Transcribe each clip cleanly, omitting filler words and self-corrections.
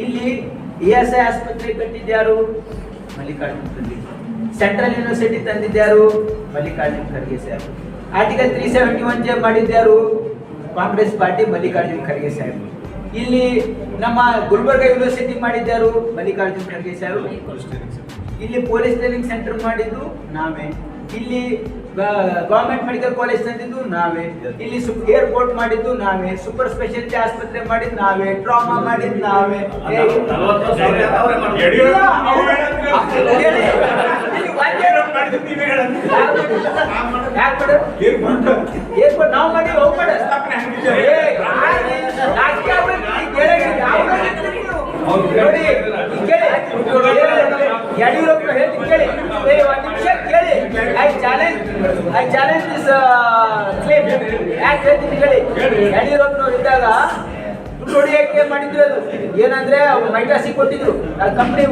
ಇಲ್ಲಿ ESI ಆಸ್ಪತ್ರೆ ಕಟ್ಟಿದ್ಯಾರು? ಮಲ್ಲಿಕಾರ್ಜುನ್ ಖರ್ಗೆ. ಸೆಂಟ್ರಲ್ ಯೂನಿವರ್ಸಿಟಿ ತಂದಿದ್ಯಾರು? ಮಲ್ಲಿಕಾರ್ಜುನ್ ಖರ್ಗೆ ಸಾಹೇಬ್. ಆರ್ಟಿಕಲ್ 371 ಮಾಡಿದ್ಯಾರು? ಕಾಂಗ್ರೆಸ್ ಪಾರ್ಟಿ ಮಲ್ಲಿಕಾರ್ಜುನ್ ಖರ್ಗೆ ಸಾಹೇಬ್. ಇಲ್ಲಿ ನಮ್ಮ ಗುಲ್ಬರ್ಗ ಯೂನಿವರ್ಸಿಟಿ ಮಾಡಿದ್ಯಾರು? ಮಲ್ಲಿಕಾರ್ಜುನ್ ಖರ್ಗೆ ಸಾಹೇಬ್. ಇಲ್ಲಿ ಪೊಲೀಸ್ ಟ್ರೈನಿಂಗ್ ಸೆಂಟರ್ ಮಾಡಿದ್ದು ನಾವೇ. ಇಲ್ಲಿ ಗವರ್ಮೆಂಟ್ ಮೆಡಿಕಲ್ ಕಾಲೇಜ್ ತಂದಿದ್ದು ನಾವೇ. ಇಲ್ಲಿ ಏರ್ಪೋರ್ಟ್ ಮಾಡಿದ್ದು ನಾವೇ. ಸೂಪರ್ ಸ್ಪೆಷಾಲಿಟಿ ಆಸ್ಪತ್ರೆ ಮಾಡಿದ್ದು ನಾವೇ. ಟ್ರಾಮಾ ಮಾಡಿದ್ದು ನಾವೇ. ಏರ್ಪೋರ್ಟ್ ನಾವು ಮಾಡಿ ಹೋಗ್ಬೇಡ. ನೋಡಿ ಯಡಿಯೂರಪ್ಪ ಹೇಳಿ ಕೇಳಿ, ಒಂದು ನಿಮಿಷ ಕೇಳಿ. I challenge this claim. ಯಾಕೆ ಹೇಳ್ತೀನಿ ಕೇಳಿ. ಯಡಿಯೂರಪ್ಪನವ್ರು ಇದ್ದಾಗ ದುಡ್ಡು ಹೊಡಿಯಕ್ಕೆ ಮಾಡಿದ್ರು. ಅದು ಏನಂದ್ರೆ ಅವ್ರು ಮೈಟಾಸಿ ಕೊಟ್ಟಿದ್ರು, ಕಂಪ್ನಿ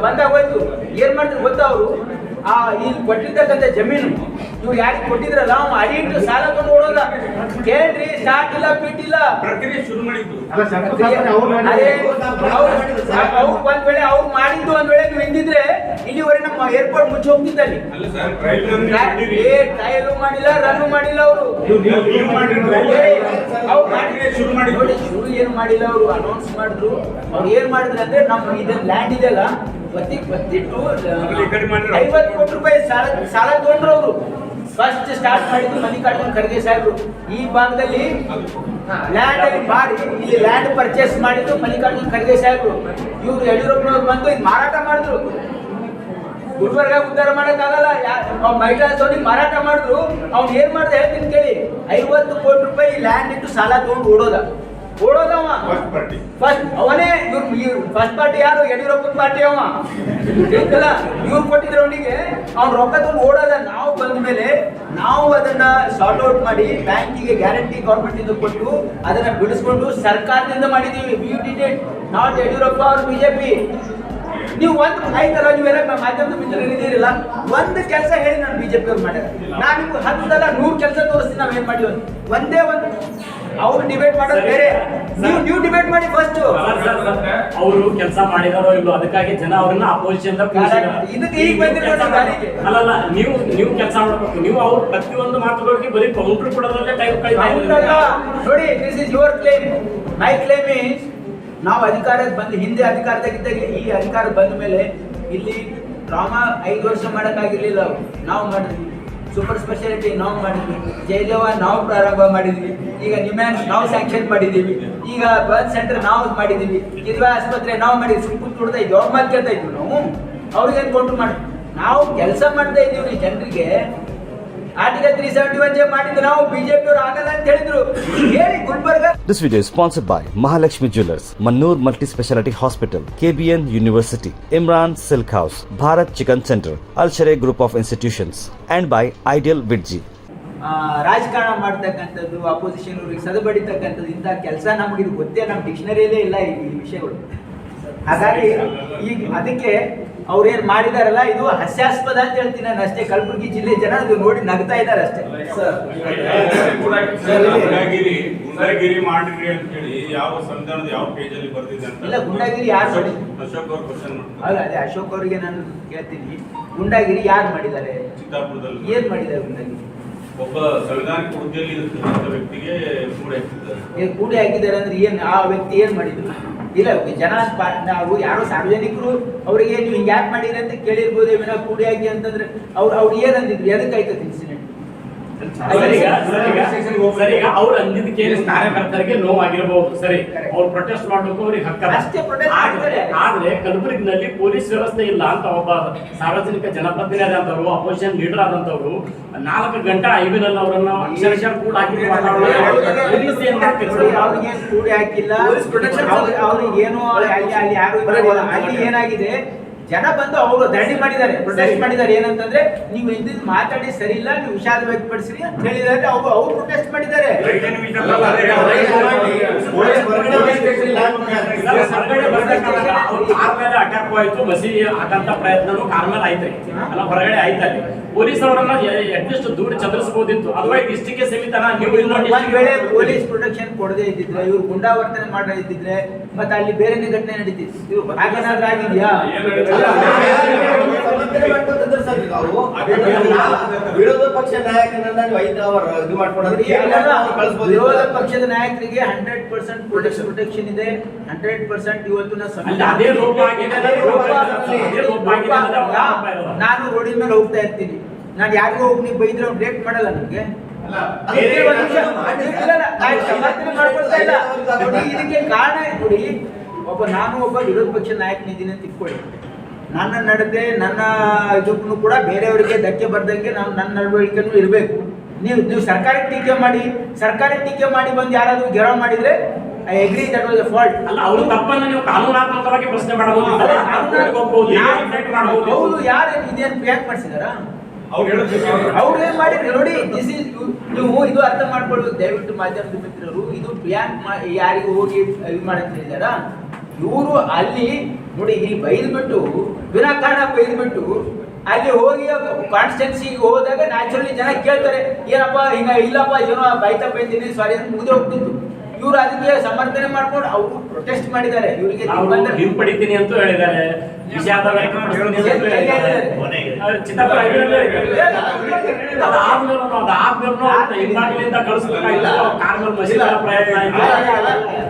ಬಂದಾಗೋಯ್ತು. ಏನ್ ಮಾಡಿದ್ರು ಗೊತ್ತಾ ಅವರು? ಇಲ್ಲಿ ಕೊಟ್ಟಿರ್ತಕ್ಕಂಥ ಜಮೀನು ಇವ್ರು ಯಾರಿಗೆ ಕೊಟ್ಟಿದ್ರಲ್ಲ, ಅವ ಅಡಿಟ್ಟು ಸಾಲ ಕೊಂಡು ಓಡೋದ. ಕೇಳ್ರಿ, ಸ್ಟಾರ್ಟ್ ಇಲ್ಲ, ಪೀಟ್ ಇಲ್ಲ, ಪ್ರಕ್ರಿಯೆ ಶುರು ಮಾಡಿದ್ದು. ಒಂದ್ ವೇಳೆ ಅವ್ರು ಮಾಡಿದ್ದು ಒಂದ್ ವೇಳೆ ನೀವು ಎಂದಿದ್ರೆ ಇಲ್ಲಿವರೆಗೆ ನಮ್ಮ ಏರ್ಪೋರ್ಟ್ ಮುಚ್ಚಿ ಹೋಗ್ತಿದ್ದಲ್ಲಿ. ಟ್ರಯಲ್ ಮಾಡಿಲ್ಲ, ರನ್ ಮಾಡಿಲ್ಲ ಅವರು. ನೋಡಿ, ಶುರು ಏನು ಮಾಡಿಲ್ಲ ಅವರು. ಅನೌನ್ಸ್ ಮಾಡಿದ್ರು. ಅವ್ರು ಏನ್ ಮಾಡಿದ್ರು ಅಂದ್ರೆ ನಮ್ಮ ಇದನ್ನ ಲ್ಯಾಂಡ್ ಇದೆಯಲ್ಲ ಗೊತ್ತಿಟ್ಟು 50 ಕೋಟಿ ರೂಪಾಯಿ ಸಾಲ ತಗೊಂಡ್ರು ಅವರು. ಫಸ್ಟ್ ಸ್ಟಾರ್ಟ್ ಮಾಡಿದ್ದು ಮಲ್ಲಿಕಾರ್ಜುನ್ ಖರ್ಗೆ ಸಾಹೇಬ್ರು. ಈ ಭಾಗದಲ್ಲಿ ಲ್ಯಾಂಡ್ ಅಲ್ಲಿ ಮಾಡಿ ಇಲ್ಲಿ ಲ್ಯಾಂಡ್ ಪರ್ಚೇಸ್ ಮಾಡಿದ್ದು ಮಲ್ಲಿಕಾರ್ಜುನ್ ಖರ್ಗೆ ಸಾಹೇಬ್ರು. ಇವ್ರು ಯಡಿಯೂರಪ್ಪನವ್ರು ಬಂದು ಇದು ಮಾರಾಟ ಮಾಡಿದ್ರು. ಗುಲ್ಬರ್ಗ ಉದ್ಧಾರ ಮಾಡಕ್ಕಾಗಲ್ಲ, ಮಹಿಳಾ ಸೋನಿಗೆ ಮಾರಾಟ ಮಾಡಿದ್ರು. ಅವ್ನು ಏನ್ ಮಾಡ್ದ ಹೇಳ್ತೀನಿ ಕೇಳಿ. 50 ಕೋಟಿ ರೂಪಾಯಿ ಲ್ಯಾಂಡ್ ಇಟ್ಟು ಸಾಲ ತಗೊಂಡು ಓಡೋದವ ಫಸ್ಟ್. ಅವನೇ ಫಸ್ಟ್ ಪಾರ್ಟಿ ಯಾರು? ಯಡಿಯೂರಪ್ಪನ ಪಾರ್ಟಿ. ಅವ ಗೊತ್ತಲ್ಲ, ಇವ್ರು ಕೊಟ್ಟಿದ್ರು ಅವನಿಗೆ. ಅವ್ನು ರೊಕ್ಕ ತಗೊಂಡು ಓಡೋದ. ನಾವು ಬಂದ ಮೇಲೆ ನಾವು ಅದನ್ನ ಸಾರ್ಟ್ ಔಟ್ ಮಾಡಿ ಬ್ಯಾಂಕಿಗೆ ಗ್ಯಾರಂಟಿ ಗೌರ್ಮೆಂಟ್ ಇಂದ ಕೊಟ್ಟು ಅದನ್ನ ಬಿಡಿಸ್ಕೊಂಡು ಸರ್ಕಾರದಿಂದ ಮಾಡಿದೀವಿ. We did it, not Yediyurappa ಅವ್ರ ಬಿಜೆಪಿ. ನೀವು ಒಂದು ಆಯ್ತಲ್ಲ, ನೀವೆಲ್ಲ ಮಾಧ್ಯಮದ ಮಿತ್ರರಿದ್ದೀರಲ್ಲ, ಒಂದು ಕೆಲಸ ಹೇಳಿ ನಾನು ಬಿಜೆಪಿ ಅವ್ರು ಮಾಡ್ಯಾರ. ನಾನು 10 ಅಲ್ಲ 100 ಕೆಲಸ ತೋರಿಸ್ತೀನಿ ನಾವೇನ್ ಮಾಡಿದ್ವಿ. ಒಂದೇ ಒಂದು ಅವ್ರು ಡಿಬೇಟ್ ಮಾಡೋದು ಬೇರೆ, ನೀವು ಡಿಬೇಟ್ ಮಾಡಿ ಫಸ್ಟ್. ಅವರು ಕೆಲಸ ಮಾಡಿದಾರೋ ಇಲ್ಲೋ ಅದಕ್ಕಾಗಿ ಜನ ಅವ್ರನ್ನ ಅಪೋಸಿಷನ್ ಇದಕ್ಕೆ ಈಗ ಬಂದಿರೋ ದಾರಿಗೆ ಅಲ್ಲಲ್ಲ. ನೀವು ಕೆಲಸ ಮಾಡಬೇಕು. ನೀವು ಅವ್ರ ಪ್ರತಿಯೊಂದು ಮಾತುಗಳಿಗೆ ಬರೀ ಕೌಂಟರ್ ಕೊಡೋದ್ರಲ್ಲೇ ಟೈಮ್ ಕಳೀತಾ. ನೋಡಿ, this is your claim. My claim is, ನಾವು ಅಧಿಕಾರಕ್ಕೆ ಬಂದು ಹಿಂದೆ ಅಧಿಕಾರದಾಗಿದ್ದಾಗ ಈ ಅಧಿಕಾರ ಬಂದ ಮೇಲೆ ಇಲ್ಲಿ ಡ್ರಾಮಾ 5 ವರ್ಷ ಮಾಡೋಕ್ಕಾಗಿರ್ಲಿಲ್ಲ. ನಾವು ಮಾಡಿದ್ವಿ. ಸೂಪರ್ ಸ್ಪೆಷಾಲಿಟಿ ನಾವು ಮಾಡಿದ್ವಿ. ಜಯದೇವ ನಾವು ಪ್ರಾರಂಭ ಮಾಡಿದ್ವಿ. ಈಗ ನಿಮ್ಯಾನ್ಸ್ ನಾವು ಸ್ಯಾಂಕ್ಷನ್ ಮಾಡಿದ್ದೀವಿ. ಈಗ ಬರ್ತ್ ಸೆಂಟರ್ ನಾವು ಮಾಡಿದ್ದೀವಿ. ಕಿದ್ವಾ ಆಸ್ಪತ್ರೆ ನಾವು ಮಾಡಿದ್ವಿ. ಸುಮ್ಮನೆ ಕೊಡ್ತಾ ಇದ್ವಿ. ಅವ್ರ ಮಾತು ಕೇಳ್ತಾ ಇದ್ವಿ. ನಾವು ಅವ್ರಿಗೇನು ಕೊಟ್ಟು ಮಾಡಿ ನಾವು ಕೆಲಸ ಮಾಡ್ತಾ ಇದ್ದೀವಿ ಜನರಿಗೆ. ಆರ್ಟಿಕಲ್ 371 ಮಾಡಿದ್ದು ನಾವು ಬಿಜೆಪಿ ಅವರು ಆಗಲ್ಲ ಅಂತ ಹೇಳಿದ್ರು. ಹೇಳಿ Gulbarga. This video is sponsored by Mahalakshmi Jewelers, Mannur Multi Speciality Hospital, KBN University, Imran Silk House, Bharat Chicken Center, Al Sharia Group of Institutions, and by Ideal Vidji. ರಾಜಕಾರಣ ಮಾಡ್ತಕ್ಕಂಥದ್ದು, ಅಪೋಸಿಷನ್ ಅವ್ರಿಗೆ ಸದಬಡಿತಕ್ಕಂಥದ್ದು, ಇಂಥ ಕೆಲಸ ನಮಗೆ ಇದು ಗೊತ್ತೇ, ನಮ್ಮ ಡಿಕ್ಷನರಿಯಲ್ಲೇ ಇಲ್ಲ ಈ ವಿಷಯಗಳು. ಹಾಗಾಗಿ ಈಗ ಅದಕ್ಕೆ ಅವ್ರೇನು ಮಾಡಿದಾರಲ್ಲ ಇದು ಹಾಸ್ಯಾಸ್ಪದ ಅಂತ ಹೇಳ್ತೀನಿ ನಾನು ಅಷ್ಟೇ. ಕಲಬುರಗಿ ಜಿಲ್ಲೆ ಜನ ಅದು ನೋಡಿ ನಗ್ತಾ ಇದ್ದಾರೆ ಅಷ್ಟೇ. ಗುಂಡಾಗಿರಿ ಮಾಡಿರಿ ಅಂತ ಹೇಳಿ ಯಾವ ಸಂವಿಧಾನದ ಯಾವ ಪೇಜ್ ಅಲ್ಲಿ ಬರ್ತಿದೆ ಅಂತ ಇಲ್ಲ. ಗುಂಡಾಗಿರಿ ಯಾರು ಮಾಡಿ? ಅಶೋಕ್ ಅವ್ರ ಕ್ವಶನ್ ಮಾಡ್ತಾರೆ. ಅಲ್ಲ, ಅದೇ ಅಶೋಕ್ ಅವರಿಗೆ ನಾನು ಕೇಳ್ತೀನಿ, ಗುಂಡಾಗಿರಿ ಯಾರು ಮಾಡಿದ್ದಾರೆ? ಚಿತ್ತಾಪುರದಲ್ಲಿ ಏನ್ ಮಾಡಿದ್ದಾರೆ ಗುಂಡಾಗಿರಿ? ಒಬ್ಬ ಸಂವಿಧಾನಿಕ ಹುದ್ದೆಯಲ್ಲಿ ಇರ್ತಕ್ಕಂಥ ವ್ಯಕ್ತಿಗೆ ಕೂಡಿ ಹಾಕಿದ್ದಾರೆ. ಕೂಡಿ ಹಾಕಿದ್ದಾರೆ ಅಂದ್ರೆ ಏನ್? ಆ ವ್ಯಕ್ತಿ ಏನ್ ಮಾಡಿದ್ರು? ಇಲ್ಲ, ಜನ ನಾವು ಯಾರೋ ಸಾರ್ವಜನಿಕರು ಅವರಿಗೆ ನೀವು ಹಿಂಗೆ ಯಾಕೆ ಮಾಡಿರಿ ಅಂತ ಕೇಳಿರ್ಬೋದು. ವಿನ ಕೂಡಿ ಹಾಕಿ ಅಂತಂದ್ರೆ ಅವ್ರು ಏನಂದಿದ್ರು? ಎದಕ್ಕಾಯ್ತದ ಇನ್ಸಿಡೆಂಟ್? ಅವ್ರು ಅಂದಿದ್ದಕ್ಕೆ ಕಾರ್ಯಕರ್ತರಿಗೆ ನೋವಾಗಿರಬಹುದು. ಸರಿ, ಅವ್ರು ಪ್ರೊಟೆಸ್ಟ್ ಮಾಡ್ಬೇಕು, ಅವ್ರಿಗೆ ಹಕ್ಕ ಅಷ್ಟೇ. ಪ್ರೊಟೆಸ್ಟ್ ಆದ್ರೆ ಕಲಬುರಗಿನಲ್ಲಿ ಪೊಲೀಸ್ ವ್ಯವಸ್ಥೆ ಇಲ್ಲ ಅಂತ ಒಬ್ಬ ಸಾರ್ವಜನಿಕ ಜನಪ್ರತಿನಿಧಿ ಆದಂತವ್ರು, ಅಪೋಸಿಷನ್ ಲೀಡರ್ ಆದಂತವ್ರು 4 ಗಂಟೆ ಐವಿನಲ್ಲಿ ಅವರನ್ನ ಅಕ್ಷರಶಃ ಕೂಡ ಹಾಕಿ ಅವ್ರಿಗೆ ಕೂಡಿ ಹಾಕಿಲ್ಲ. ಅವ್ರಿಗೆ ಏನೋ ಅಲ್ಲಿ ಯಾರು ಅಲ್ಲಿ ಏನಾಗಿದೆ, ಜನ ಬಂದು ಅವರು ಧರಣಿ ಮಾಡಿದ್ದಾರೆ, ಪ್ರೊಟೆಸ್ಟ್ ಮಾಡಿದ್ದಾರೆ. ಏನಂತಂದ್ರೆ ನೀವು ಇಂದಿದ್ದು ಮಾತಾಡಿ ಸರಿ ಇಲ್ಲ, ನೀವು ವಿಷಾದ ವ್ಯಕ್ತಪಡಿಸ್ರಿ ಅಂತ ಹೇಳಿದ್ದಾರೆ. ಅವ್ರು ಪ್ರೊಟೆಸ್ಟ್ ಮಾಡಿದ್ದಾರೆ. ಅಟ್ಯಾಕ್ ಆಯ್ತು, ಮಸೀದಿ ಹಾಕಂತ ಪ್ರಯತ್ನನು ಕಾರ್ ಮೇಲೆ ಆಯ್ತ್ರಿ, ಅಲ್ಲ ಹೊರಗಡೆ ಆಯ್ತಲ್ಲಿ. ಪೊಲೀಸ್ ಅವರನ್ನ ಅಟ್ಲೀಸ್ಟ್ ದೂರ ಚದರಿಸಬಹುದಿತ್ತು. ಅದುವೇ ಇಷ್ಟಕ್ಕೆ ಸೀಮಿತನ. ನೀವು ಒಂದ್ ವೇಳೆ ಪೊಲೀಸ್ ಪ್ರೊಟೆಕ್ಷನ್ ಕೊಡದೇ ಇದ್ದಿದ್ರೆ, ಇವ್ರು ಗುಂಡಾವರ್ತನೆ ಮಾಡದೇ ಇದ್ದಿದ್ರೆ ಮತ್ತೆ ಅಲ್ಲಿ ಬೇರೆನೇ ಘಟನೆ ನಡೀತಿತ್ತು. ಹಾಗೇನಾದ್ರೂ ಆಗಿದ್ಯಾ? ವಿರೋಧ ಪಕ್ಷ ನಾಯಕನನ್ನ ನೀವು 5 ಅವರ್ ಇದು ಮಾಡ್ಕೊಂಡ್ರೆ ವಿರೋಧ ಪಕ್ಷದ ನಾಯಕರಿಗೆ 100% ಪ್ರೊಟೆಕ್ಷನ್ ಇದೆ. 100% ಇವತ್ತು ಅದೇ ಲೋಪ ಆಗಿದೆ, ನಾನು ರೋಡಿನ ಮೇಲೆ ಹೋಗ್ತಾ ಇರ್ತೀನಿ. ನಾನು ಯಾರಿಗೂ ಹೋಗಿ ನೀವು ಬೈದ್ರೆ ಅವ್ನು ರೇಟ್ ಮಾಡಲ್ಲ ನನಗೆ. ಇದಕ್ಕೆ ಕಾರಣ ನೋಡಿ, ನಾನು ಒಬ್ಬ ವಿರೋಧ ಪಕ್ಷ ನಾಯಕನಿದ್ದೀನಿ ಅಂತ ಇಟ್ಕೊಳ್ಳಿ. ನನ್ನ ನಡತೆ ನನ್ನ ಇದಕ್ಕೂ ಕೂಡ ಬೇರೆಯವರಿಗೆ ಧಕ್ಕೆ ಬರ್ದಂಗೆ ನಾನು ನನ್ನ ನಡವಳಿಕೆನೂ ಇರಬೇಕು. ನೀವು ಸರ್ಕಾರಕ್ಕೆ ಟೀಕೆ ಮಾಡಿ ಬಂದು ಯಾರಾದ್ರೂ ಗೆರವ್ ಮಾಡಿದ್ರೆ I agree that was a fault. ಅಲ್ಲ, ಅವರು ತಪ್ಪನ್ನು ನೀವು ಕಾನೂನಾತ್ಮಕವಾಗಿ ಪ್ರಶ್ನೆ ಮಾಡಬಹುದು. ಹೌದು, ಯಾರು ಇದೇನು ಪ್ರಿಯಾಂಕ್ ಮಾಡಿಸಿದಾರ? ಅವ್ರು ಏನ್ ಮಾಡಿದ್ರು ನೋಡಿ. ದಿಸ್ ಇಸ್ ನೀವು ಇದು ಅರ್ಥ ಮಾಡ್ಕೊಳ್ಬೇಕು ದಯವಿಟ್ಟು ಮಾಧ್ಯಮದ ಮಿತ್ರರು. ಇದು ಪ್ರಿಯಾಂಕ್ ಯಾರಿಗೂ ಹೋಗಿ ಇದು ಮಾಡಂತ ಹೇಳಿದಾರ? ಇವರು ಅಲ್ಲಿ ನೋಡಿ, ಈ ಬೈದ್ಬಿಟ್ಟು ವಿನಾಕಾರಣ ಬೈದ್ಬಿಟ್ಟು ಅಲ್ಲಿ ಹೋಗಿ ಕಾನ್ಸ್ಟಿಟ್ಯೂನ್ಸಿಗೆ ಹೋದಾಗ ನ್ಯಾಚುರಲಿ ಜನ ಕೇಳ್ತಾರೆ, ಏನಪ್ಪ ಹಿಂಗ ಇಲ್ಲಪ್ಪ ಏನೋ ಬೈತಾ ಬೈತೀನಿ ಸಾರಿ ಅಂತ ಮುಗಿದೇ ಹೋಗ್ತಿತ್ತು. ಇವರು ಅದಕ್ಕೆ ಸಮರ್ಥನೆ ಮಾಡ್ಕೊಂಡು ಅವರು ಪ್ರೊಟೆಸ್ಟ್ ಮಾಡಿದ್ದಾರೆ. ಇವರಿಗೆ ಹಿಂಪಡಿತೀನಿ ಅಂತ ಹೇಳಿದ್ದಾರೆ.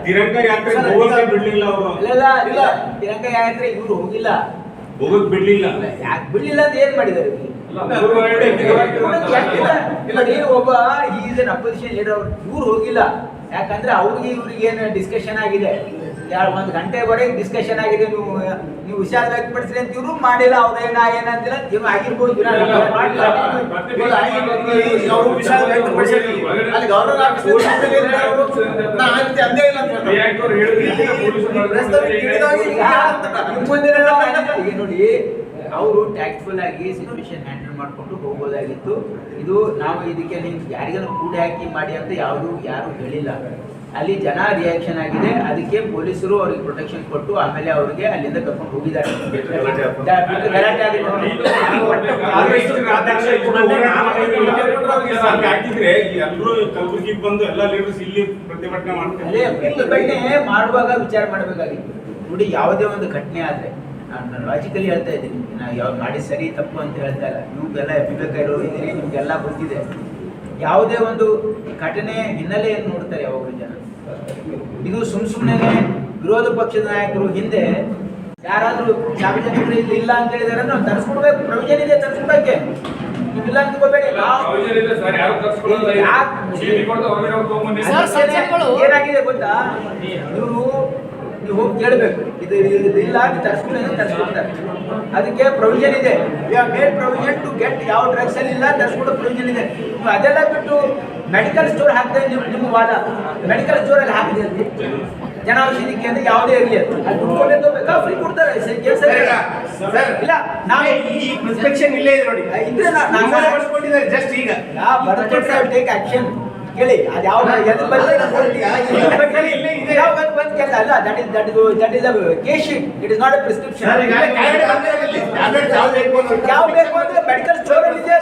ತಿರಂಗ ಯಾತ್ರೆ ಹೋಗಕ್ಕೆ ಬಿಡ್ಲಿಲ್ಲ ಅವರು. ತಿರಂಗ ಯಾತ್ರೆ ಇವ್ರು ಹೋಗಿಲ್ಲ, ಹೋಗಕ್ ಬಿಡ್ಲಿಲ್ಲ. ಯಾಕೆ ಬಿಡ್ಲಿಲ್ಲ ಅಂತ ಏನ್ ಮಾಡಿದ್ದಾರೆ? ಒಬ್ಬ ಈಸ್ ಎನ್ ಅಪೋಸಿಷನ್ ಲೀಡರ್. ಇವ್ರು ಹೋಗಿಲ್ಲ, ಯಾಕಂದ್ರೆ ಅವ್ರಿಗೆ ಇವ್ರಿಗೆ ಏನು ಡಿಸ್ಕಷನ್ ಆಗಿದೆ. 1 ಗಂಟೆವರೆಗೆ ಡಿಸ್ಕಷನ್ ಆಗಿದೆ. ನೀವು ಹುಷಾರ್ ವ್ಯಕ್ತಪಡಿಸ್ರಿ ಅಂತ ಇವರು ಮಾಡಿಲ್ಲ. ಅವ್ರೇನ ಏನಂತಿಲ್ಲ ಇವ್ರು ಆಗಿರ್ಬೋದು. ನೋಡಿ, ಅವರು ಟ್ಯಾಕ್ಟ್ಫುಲ್ ಆಗಿ ಸಿಚುವೇಶನ್ ಹ್ಯಾಂಡಲ್ ಮಾಡ್ಕೊಂಡು ಹೋಗೋದಾಗಿತ್ತು. ಇದು ನಾವು ಇದಕ್ಕೆ ನೀವು ಯಾರಿಗಾನು ಕೂಡ ಹಾಕಿ ಮಾಡಿ ಅಂತ ಯಾರು ಹೇಳಿಲ್ಲ. ಅಲ್ಲಿ ಜನ ರಿಯಾಕ್ಷನ್ ಆಗಿದೆ. ಅದಕ್ಕೆ ಪೊಲೀಸರು ಅವ್ರಿಗೆ ಪ್ರೊಟೆಕ್ಷನ್ ಕೊಟ್ಟು ಆಮೇಲೆ ಅವ್ರಿಗೆ ಅಲ್ಲಿಂದ ಕರ್ಕೊಂಡು ಹೋಗಿದ್ದಾರೆ. ಗಲಾಟೆ ಹಾಕಿದ್ರೆ ಎಲ್ಲರೂ ಕಲಬುರಗಿಗೆ ಬಂದು ಎಲ್ಲ ಲೀಡರ್ಸ್ ಇಲ್ಲಿ ಪ್ರತಿಭಟನೆ ಮಾಡ್ತಾರೆ. ಪ್ರತಿಭಟನೆ ಮಾಡುವಾಗ ವಿಚಾರ ಮಾಡಬೇಕಾಗಿತ್ತು. ನೋಡಿ, ಯಾವುದೇ ಒಂದು ಘಟನೆ ಆದ್ರೆ ನಾನು ಲಾಜಿಕಲಿ ಹೇಳ್ತಾ ಇದ್ದೀನಿ, ನಾವು ಯಾವ ಮಾಡಿ ಸರಿ ತಪ್ಪು ಅಂತ ಹೇಳ್ತಾ ಇಲ್ಲ. ಇವ್ಗೆಲ್ಲ ವಿವೇಕರು ಇದ್ದೀರಿ, ನಿಮ್ಗೆಲ್ಲ ಗೊತ್ತಿದೆ. ಯಾವುದೇ ಒಂದು ಘಟನೆ ಹಿನ್ನೆಲೆಯನ್ನು ನೋಡ್ತಾರೆ ಯಾವಾಗಲೂ ಜನ. ಇದು ಸುಮ್ಮನೆ ವಿರೋಧ ಪಕ್ಷದ ನಾಯಕರು ಹಿಂದೆ ಯಾರಾದ್ರೂ ಸಾರ್ವಜನಿಕರು ಇಲ್ಲಿ ಇಲ್ಲ ಅಂತ ಹೇಳಿದಾರೆ ನಾವು ತರಿಸ್ಕೊಡ್ಬೇಕು. ಪ್ರೊವಿಷನ್ ಇದೆ, ತರಿಸ್ಕೊಡಕ್ಕೆ. ನೀವಿಲ್ಲ ಅಂದ್ಕೋಬೇಡಿ. ಏನಾಗಿದೆ ಗೊತ್ತಾ, ಇವರು ನೀವು ಹೋಗಿ ಕೇಳಬೇಕು, ಇದು ಇಲ್ಲ ತರಿಸ್ಕೊಡ್ತಾರೆ. ಅದಕ್ಕೆ ಪ್ರೊವಿಷನ್ ಇದೆ. ಮೇಡ್ ಪ್ರೊವಿಷನ್ ಟು ಗೆಟ್ ಯಾವ ಡ್ರಗ್ಸ್ ಅಲ್ಲಿ ಇಲ್ಲ ತರಿಸ್ಕೊಡೋ ಪ್ರೊವಿಷನ್ ಇದೆ. ನೀವು ಅದೆಲ್ಲ ಬಿಟ್ಟು ಮೆಡಿಕಲ್ ಸ್ಟೋರ್ ಹಾಕ್ತಾರೆ. ನಿಮ್ಮ ವಾದ ಮೆಡಿಕಲ್ ಸ್ಟೋರ್ ಅಲ್ಲಿ ಹಾಕಿದೆ ಅಂತ ಜನೌಷಧಿ ಕೇಂದ್ರ ಯಾವುದೇ ಇರಲಿ ಅದು ದುಡ್ಡು ತಗೋಬೇಕಾ? ಫ್ರೀ ಕೊಡ್ತಾರೆ. ಇಲ್ಲ, ನಾವು ಈ ಪ್ರಿಸ್ಕ್ರಿಪ್ಷನ್ ಇಲ್ಲೇ ಇದೆ ನೋಡಿ. ಇದ್ರೆ ನಾನು ಜಸ್ಟ್ ಈಗ ಟೇಕ್ ಆಕ್ಷನ್ ಕೇಳಿ. ಅದು ಯಾವ case sheet. It is not A prescription. ಯಾವ ಬೇಕು ಅಂದ್ರೆ ಮೆಡಿಕಲ್ ಸ್ಟೋರ್ ಅಲ್ಲಿ ಇದೆ.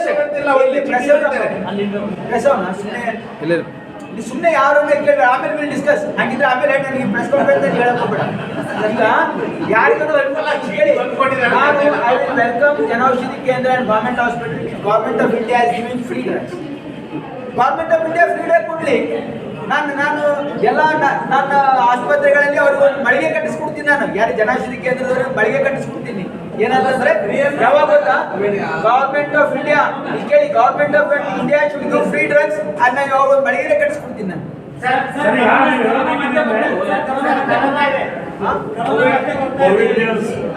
ಸುಮ್ಮನೆ ಯಾರನ್ನ ಕೇಳಿ ಆಮೇಲೆ ವಿಲ್ ಡಿಸ್ಕಸ್. ಹಾಗಿದ್ರೆ ಆಮೇಲೆ ನನಗೆ ಪ್ರೆಸ್ ಕಾನ್ಫರೆನ್ಸ್ ಅಂತ ಹೇಳಕ್ ಹೋಗ್ಬೇಡ. ಈಗ ಯಾರಿಗೂ ಕೇಳಿ. ನಾನು ಐ ವಿಲ್ ವೆಲ್ಕಮ್ ಜನೌಷಧಿ ಕೇಂದ್ರ and government hospital. Government of India is giving free drugs. Government of India free drug ಕೊಡ್ಲಿ. ನಾನು ಎಲ್ಲ ನನ್ನ ಆಸ್ಪತ್ರೆಗಳಲ್ಲಿ ಅವ್ರಿಗೆ ಒಂದು ಮಳಿಗೆ ಕಟ್ಟಿಸ್ಕೊಡ್ತೀನಿ. ನಾನು ಯಾರು ಜನೌಷಧಿ ಕೇಂದ್ರದವ್ರಿಗೆ ಮಳಿಗೆ ಕಟ್ಟಿಸ್ಕೊಡ್ತೀನಿ. ಏನಂತಂದ್ರೆ ಯಾವಾಗ ಗೊತ್ತಾ, ಗವರ್ಮೆಂಟ್ ಆಫ್ ಇಂಡಿಯಾ ಕೇಳಿ, government of India should give free drugs ಅಂತ ನಾವು ಅವ್ರ ಒಂದು ಮಳಿಗೆ ಕಟ್ಟಿಸ್ಕೊಡ್ತೀನಿ ನಾನು.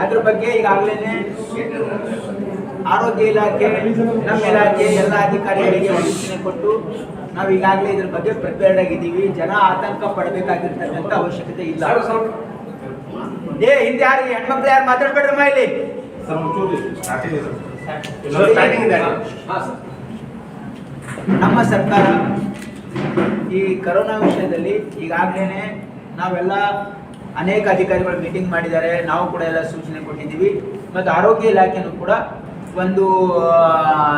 ಅದ್ರ ಬಗ್ಗೆ ಈಗಾಗಲೇ ಆರೋಗ್ಯ ಇಲಾಖೆ, ನಮ್ಮ ಇಲಾಖೆ ಎಲ್ಲ ಅಧಿಕಾರಿಗಳಿಗೆ ಸೂಚನೆ ಕೊಟ್ಟು ನಾವು ಈಗಾಗಲೇ ಇದ್ರ ಬಗ್ಗೆ ಪ್ರಿಪೇರ್ಡ್ ಆಗಿದ್ದೀವಿ. ಜನ ಆತಂಕ ಪಡಬೇಕಾಗಿರ್ತಕ್ಕಂಥ ಅವಶ್ಯಕತೆ ಇಲ್ಲ. ಹಿಂದೆ ಯಾರು ಹೆಣ್ಮಕ್ಳು ಯಾರು ಮಾತಾಡ್ಬೇಡ್ರಮ್ಮ ಇಲ್ಲಿ. ನಮ್ಮ ಸರ್ಕಾರ ಈ ಕರೋನಾ ವಿಷಯದಲ್ಲಿ ಈಗಾಗಲೇ ನಾವೆಲ್ಲ ಅನೇಕ ಅಧಿಕಾರಿಗಳು ಮೀಟಿಂಗ್ ಮಾಡಿದ್ದಾರೆ. ನಾವು ಕೂಡ ಎಲ್ಲ ಸೂಚನೆ ಕೊಟ್ಟಿದ್ದೀವಿ. ಮತ್ತು ಆರೋಗ್ಯ ಇಲಾಖೆನೂ ಕೂಡ ಒಂದು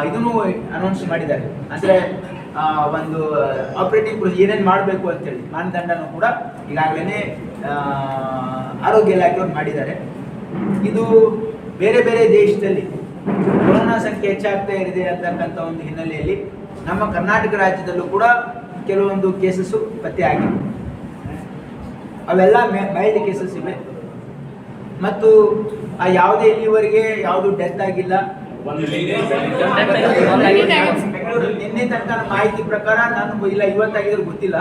ಇದನ್ನು ಅನೌನ್ಸ್ ಮಾಡಿದ್ದಾರೆ. ಅಂದರೆ ಒಂದು ಆಪರೇಟಿಂಗ್ ಪ್ರೊಸೀಜರ್ ಏನೇನು ಮಾಡಬೇಕು ಅಂತೇಳಿ ಮಾನದಂಡನೂ ಕೂಡ ಈಗಾಗಲೇ ಆರೋಗ್ಯ ಇಲಾಖೆಯವರು ಮಾಡಿದ್ದಾರೆ. ಇದು ಬೇರೆ ಬೇರೆ ದೇಶದಲ್ಲಿ ಕೊರೋನಾ ಸಂಖ್ಯೆ ಹೆಚ್ಚಾಗ್ತಾ ಇದೆ ಅಂತಕ್ಕಂಥ ಒಂದು ಹಿನ್ನೆಲೆಯಲ್ಲಿ ನಮ್ಮ ಕರ್ನಾಟಕ ರಾಜ್ಯದಲ್ಲೂ ಕೂಡ ಕೆಲವೊಂದು ಕೇಸಸ್ಸು ಪತ್ತೆ ಆಗಿದೆ. ಅವೆಲ್ಲ ಮೈಲ್ಡ್ ಕೇಸಸ್ ಇವೆ ಮತ್ತು ಯಾವುದೇ ಇಲ್ಲಿವರೆಗೆ ಯಾವುದು ಡೆತ್ ಆಗಿಲ್ಲ. ಬೆಂಗಳೂರು ನಿನ್ನೆ ತನಕ ಮಾಹಿತಿ ಪ್ರಕಾರ ನಾನು ಇಲ್ಲ ಇವತ್ತಾಗಿದ್ರೆ ಗೊತ್ತಿಲ್ಲ.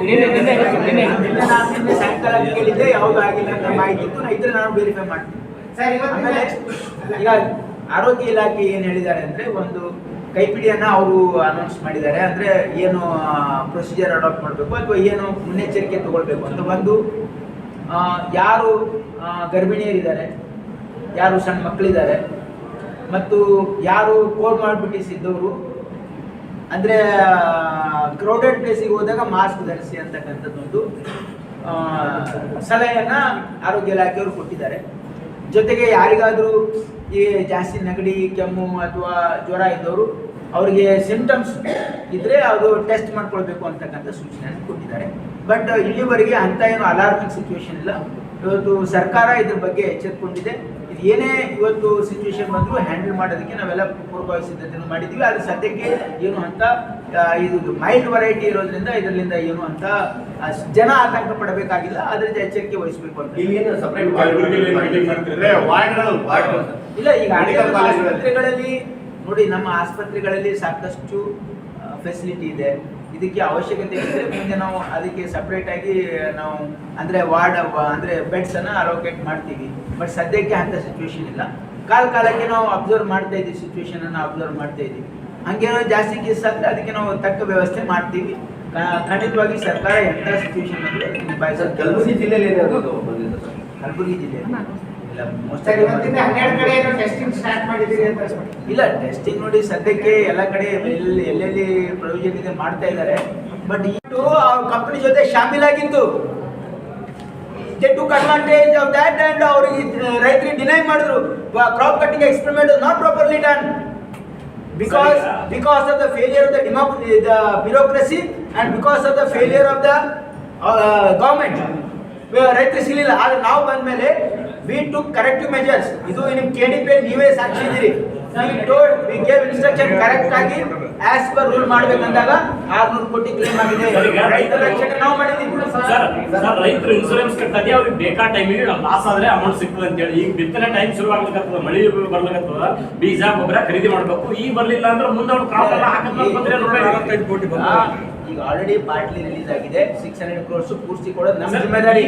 ನಿನ್ನೆ ಸಾಯಂಕಾಲ ಕೇಳಿದ್ದೆ ಯಾವುದು ಆಗಿಲ್ಲ ಅಂತ ಮಾಹಿತಿ ಇತ್ತು. ಇದ್ರೆ ನಾನು ವೆರಿಫೈ ಮಾಡ್ತೀನಿ. ಆಮೇಲೆ ಈಗ ಆರೋಗ್ಯ ಇಲಾಖೆ ಏನು ಹೇಳಿದ್ದಾರೆ ಅಂದರೆ ಒಂದು ಕೈಪಿಡಿಯನ್ನು ಅವರು ಅನೌನ್ಸ್ ಮಾಡಿದ್ದಾರೆ. ಅಂದರೆ ಏನು ಪ್ರೊಸೀಜರ್ ಅಡಾಪ್ಟ್ ಮಾಡಬೇಕು ಅಥವಾ ಏನು ಮುನ್ನೆಚ್ಚರಿಕೆ ತಗೊಳ್ಬೇಕು ಅಂತ. ಒಂದು ಯಾರು ಗರ್ಭಿಣಿಯರಿದ್ದಾರೆ, ಯಾರು ಸಣ್ಣ ಮಕ್ಕಳಿದ್ದಾರೆ ಮತ್ತು ಯಾರು ಕೋಮಾರ್ಬಿಡಿಟೀಸ್ ಇದ್ದವರು, ಅಂದರೆ ಕ್ರೌಡೆಡ್ ಪ್ಲೇಸಿಗೆ ಹೋದಾಗ ಮಾಸ್ಕ್ ಧರಿಸಿ ಅಂತಕ್ಕಂಥದ್ದೊಂದು ಸಲಹೆಯನ್ನು ಆರೋಗ್ಯ ಇಲಾಖೆಯವರು ಕೊಟ್ಟಿದ್ದಾರೆ. ಜೊತೆಗೆ ಯಾರಿಗಾದರೂ ಈ ಜಾಸ್ತಿ ನೆಗಡಿ, ಕೆಮ್ಮು ಅಥವಾ ಜ್ವರ ಇದ್ದವರು ಅವರಿಗೆ ಸಿಂಪ್ಟಮ್ಸ್ ಇದ್ದರೆ ಅದು ಟೆಸ್ಟ್ ಮಾಡ್ಕೊಳ್ಬೇಕು ಅಂತಕ್ಕಂಥ ಸೂಚನೆಯನ್ನು ಕೊಟ್ಟಿದ್ದಾರೆ. ಬಟ್ ಇಲ್ಲಿವರೆಗೆ ಅಂಥ ಏನು ಅಲಾರ್ಮಿಂಗ್ ಸಿಚುವೇಶನ್ ಇಲ್ಲ. ಇವತ್ತು ಸರ್ಕಾರ ಇದ್ರ ಬಗ್ಗೆ ಎಚ್ಚೆತ್ತುಕೊಂಡಿದೆ. ಇದು ಏನೇ ಇವತ್ತು ಸಿಚುವೇಶನ್ ಬಂದರೂ ಹ್ಯಾಂಡಲ್ ಮಾಡೋದಕ್ಕೆ ನಾವೆಲ್ಲ ಪೂರ್ವಭಾವಿ ಸಿದ್ಧತೆಯನ್ನು ಮಾಡಿದ್ದೀವಿ. ಆದರೆ ಸದ್ಯಕ್ಕೆ ಏನು ಅಂತ ಇದು ಮೈಲ್ಡ್ ವೆರೈಟಿ ಇರೋದ್ರಿಂದ ಇದರಿಂದ ಏನು ಅಂತ ಜನ ಆತಂಕ ಪಡಬೇಕಾಗಿಲ್ಲ. ಅದರಿಂದ ಎಚ್ಚರಿಕೆ ವಹಿಸಬೇಕು ಅಂತ. ಇಲ್ಲ, ಈಗ ಆಸ್ಪತ್ರೆಗಳಲ್ಲಿ ನೋಡಿ, ನಮ್ಮ ಆಸ್ಪತ್ರೆಗಳಲ್ಲಿ ಸಾಕಷ್ಟು ಫೆಸಿಲಿಟಿ ಇದೆ. ಇದಕ್ಕೆ ಅವಶ್ಯಕತೆ ಇದ್ದರೆ ಮುಂದೆ ನಾವು ಅದಕ್ಕೆ ಸಪ್ರೇಟಾಗಿ ನಾವು ಅಂದರೆ ವಾರ್ಡ್ ಅಂದರೆ ಬೆಡ್ಸನ್ನು ಅಲೋಕೇಟ್ ಮಾಡ್ತೀವಿ. ಬಟ್ ಸದ್ಯಕ್ಕೆ ಅಂಥ ಸಿಚುವೇಶನ್ ಇಲ್ಲ. ಕಾಲಕ್ಕೆ ನಾವು ಅಬ್ಸರ್ವ್ ಮಾಡ್ತಾ ಇದ್ದೀವಿ, ಸಿಚುವೇಶನನ್ನು ಅಬ್ಸರ್ವ್ ಮಾಡ್ತಾ ಇದ್ದೀವಿ. ಹಂಗೇನೋ ಜಾಸ್ತಿ ಕೇಸ್ ಆದರೆ ಅದಕ್ಕೆ ನಾವು ತಕ್ಕ ವ್ಯವಸ್ಥೆ ಮಾಡ್ತೀವಿ. ಖಂಡಿತವಾಗಿ ಸರ್ಕಾರ ಎಂಥ ಸಿಚುವೇಶನ್ ಅಂದರೆ ನಿಭಾಯಿಸೋದು. ಕಲಬುರಗಿ ಜಿಲ್ಲೆಯಲ್ಲಿ ಕಲಬುರಗಿ ಜಿಲ್ಲೆ ಇಲ್ಲ, ಇಲ್ಲ ಟೆಸ್ಟಿಂಗ್ ನೋಡಿ ಸದ್ಯಕ್ಕೆ ಎಲ್ಲ ಕಡೆ ಎಲ್ಲೆಲ್ಲಿ ಪ್ರೊವಿಷನ್ ಇದೆ ಮಾಡ್ತಾ ಇದ್ದಾರೆ. ಬಟ್ ಇದು ಕಂಪನಿ ಜೊತೆ ಶಾಮೀಲಾಗಿದ್ದು took advantage of that and ಅವರಿಗೆ ರೈತರಿಗೆ ಡಿನೈ ಮಾಡಿದ್ರು. Crop cutting experiment not properly done because of the failure of the bureaucracy and because of the failure of the government. ರೈತರು ಸಿಗಲಿಲ್ಲ. ಆದರೆ ನಾವು ಬಂದ ಮೇಲೆ we took corrective measures. ಇದು ನಿಮ್ಮ KDP ನೀವೇ ಸಾಕ್ಷಿ ಇದ್ದೀರಿ. we gave instruction ಕರೆಕ್ಟ್ ಆಗಿ ಆಸ್ ಪರ್ ರೂಲ್ ಮಾಡ್ಬೇಕಂದಾಗ 600 ಕೋಟಿ ಕ್ಲೇಮ್ ಆಗಿದೆ. ರೈತರ ರಕ್ಷಣೆ ನಾವು ಮಾಡಿದ್ದೀವಿ. ಸರ್ ರೈತರು ಇನ್ಶೂರೆನ್ಸ್ ಕಟ್ಟದೆ ಅವ್ರಿಗೆ ಬೇಕಾದ ಟೈಮಿಗೆ ಲಾಸ್ ಆದ್ರೆ ಅಮೌಂಟ್ ಸಿಗ್ತದೆ ಅಂತ ಹೇಳಿ. ಈಗ ಬಿತ್ತನೆ ಟೈಮ್ ಶುರು ಆಗ್ಲಿಕ್ಕತ್ತದ, ಮಳಿ ಬರ್ಲಿಕ್ಕತ್ತದ, ಬೀಜ ಗೊಬ್ಬರ ಖರೀದಿ ಮಾಡ್ಬೇಕು. ಈಗ ಬರ್ಲಿಲ್ಲ ಅಂದ್ರೆ ಮುಂದೆ ಅವ್ರು ಕ್ರಾಪ್ ಎಲ್ಲ ಈಗ ಆಲ್ರೆಡಿ ಪಾರ್ಟ್ಲಿ ರಿಲೀಸ್ ಆಗಿದೆ. 600 crores ಪೂರ್ತಿ ಕೊಡೋದು ನಮ್ಮ ಜಿಮ್ಮೆದಾರಿ.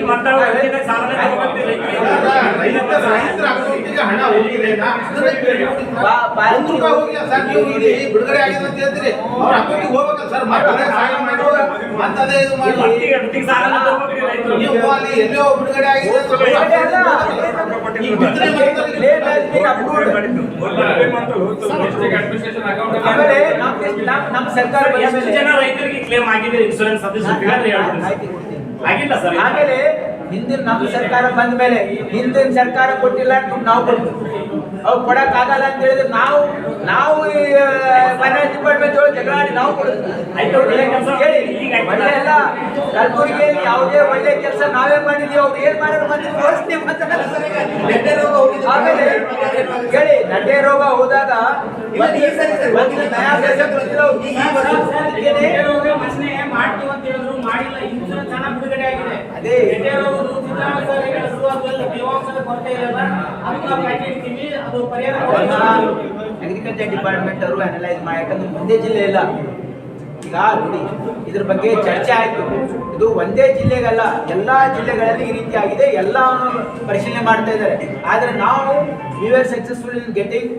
ಬಿಡುಗಡೆ ಆಗಿದೆ ಅಂತ ಹೇಳ್ತೀರಿ, ಅವ್ರ ಅಕೌಂಟಿಗೆ ಹೋಗ್ಬೇಕಲ್ಲ ಸರ್. ಮತ್ತದೇ ಇದು ಮಾಡಿ ನೀವು ಅಲ್ಲಿ ಎಲ್ಲೋ ಬಿಡುಗಡೆ ಆಗಿದೆ ನಮ್ಮ ಸರ್ಕಾರ ಎಷ್ಟು ಜನ ರೈತರಿಗೆ ಕ್ಲೇಮ್ ಆಗಿದೆ ಇನ್ಶೂರೆನ್ಸ್? ಆಗಿಲ್ಲ ಸರ್. ಆಮೇಲೆ ಹಿಂದಿನ ನಮ್ಮ ಸರ್ಕಾರ ಬಂದ ಮೇಲೆ ಹಿಂದಿನ ಸರ್ಕಾರ ಕೊಟ್ಟಿಲ್ಲ ದುಡ್ಡು ನಾವು ಕೊಡ್ತೀವಿ. ಅವ್ರು ಕೊಡಕ್ ಆಗಲ್ಲ ಅಂತ ಹೇಳಿದ್ರೆ ನಾವು ಫೈನಾನ್ಸ್ ಡಿಪಾರ್ಟ್ಮೆಂಟ್ ಜಗಳಾಡಿ ನಾವು ಕೊಡ್ತೀವಿ. ಎಲ್ಲ ಕಲಬುರಗಿಯಲ್ಲಿ ಯಾವುದೇ ಒಳ್ಳೆ ಕೆಲಸ ನಾವೇ ಮಾಡಿದ್ವಿ. ಅವ್ರು ಏನ್ ಮಾಡೋದು ಮತ್ತೆ ತೋರಿಸ್ತೀವಿ. ಆಮೇಲೆ ಕೇಳಿ, ನಡ್ಡೆ ರೋಗ ಹೋದಾಗ ಅದೇ ಅಗ್ರಿಕಲ್ಚರ್ ಡಿಪಾರ್ಟ್ಮೆಂಟ್ ಅವರು ಅನಲೈಸ್ ಮಾಡಿ. ಯಾಕಂದ್ರೆ ಒಂದೇ ಜಿಲ್ಲೆ ಇಲ್ಲ. ಈಗ ನೋಡಿ, ಇದ್ರ ಬಗ್ಗೆ ಚರ್ಚೆ ಆಯ್ತು. ಇದು ಒಂದೇ ಜಿಲ್ಲೆಗಲ್ಲ, ಎಲ್ಲಾ ಜಿಲ್ಲೆಗಳಲ್ಲಿ ಈ ರೀತಿ ಆಗಿದೆ. ಎಲ್ಲ ಪರಿಶೀಲನೆ ಮಾಡ್ತಾ ಇದ್ದಾರೆ. ಆದ್ರೆ ನಾವು we are successful in getting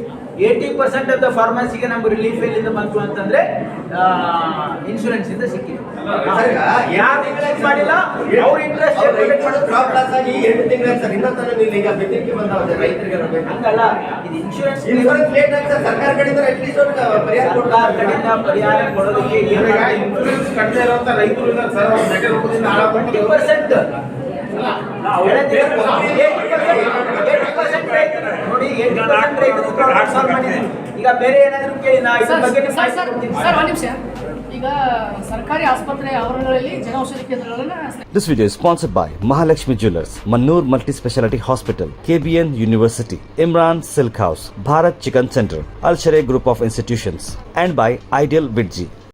80% of the ಫಾರ್ಮರ್ಸಿಗೆ ನಮ್ಗೆ ರಿಲೀಫ್ ಎಲ್ಲಿಂದ ಬಂತು ಅಂತಂದ್ರೆ ಇನ್ಶೂರೆನ್ಸ್ ಇಂದ ಸಿಕ್ಕಿದೆ. ಯಾರು ಇಂಟ್ರೆಸ್ಟ್ ಮಾಡಿಲ್ಲ ಅವ್ರ ಇಂಟ್ರೆಸ್ಟ್ ಹಂಗಲ್ಲ. ಇದು ಇನ್ಶೂರೆನ್ಸ್ ಸರ್ಕಾರ ಕಡೆಯಿಂದ ಪರಿಹಾರ ಕೊಡೋದಕ್ಕೆ ಇನ್ಶೂರೆನ್ಸ್ ಕಟ್ಟದೇ ಇರುವಂತ ರೈತರು ಇದ್ದಾರೆ ಸರ್. 20% ನೋಡಿ, 80% ರೈತರು ಪ್ರಾಬ್ಲಮ್ ಸಾಲ್ವ್ ಮಾಡಿದ್ದೀವಿ. ಈಗ ಬೇರೆ ಏನಾದರೂ ಕೇಳಿ ನಾ ಇದ್ರ ಬಗ್ಗೆ ಸರ್ ಒಂದ್ ನಿಮಿಷ. ಈಗ ಸರ್ಕಾರಿ ಆಸ್ಪತ್ರೆ ಆವರಣಗಳಲ್ಲಿ ಜನೌಷಧಿ ಕೇಂದ್ರಗಳನ್ನ This video is sponsored by Mahalakshmi Jewelers, Mannoor Multi Speciality Hospital, KBN University, Imran Silk House, Bharat Chicken Center, Al Sharai Group of Institutions, and by Ideal Vidji.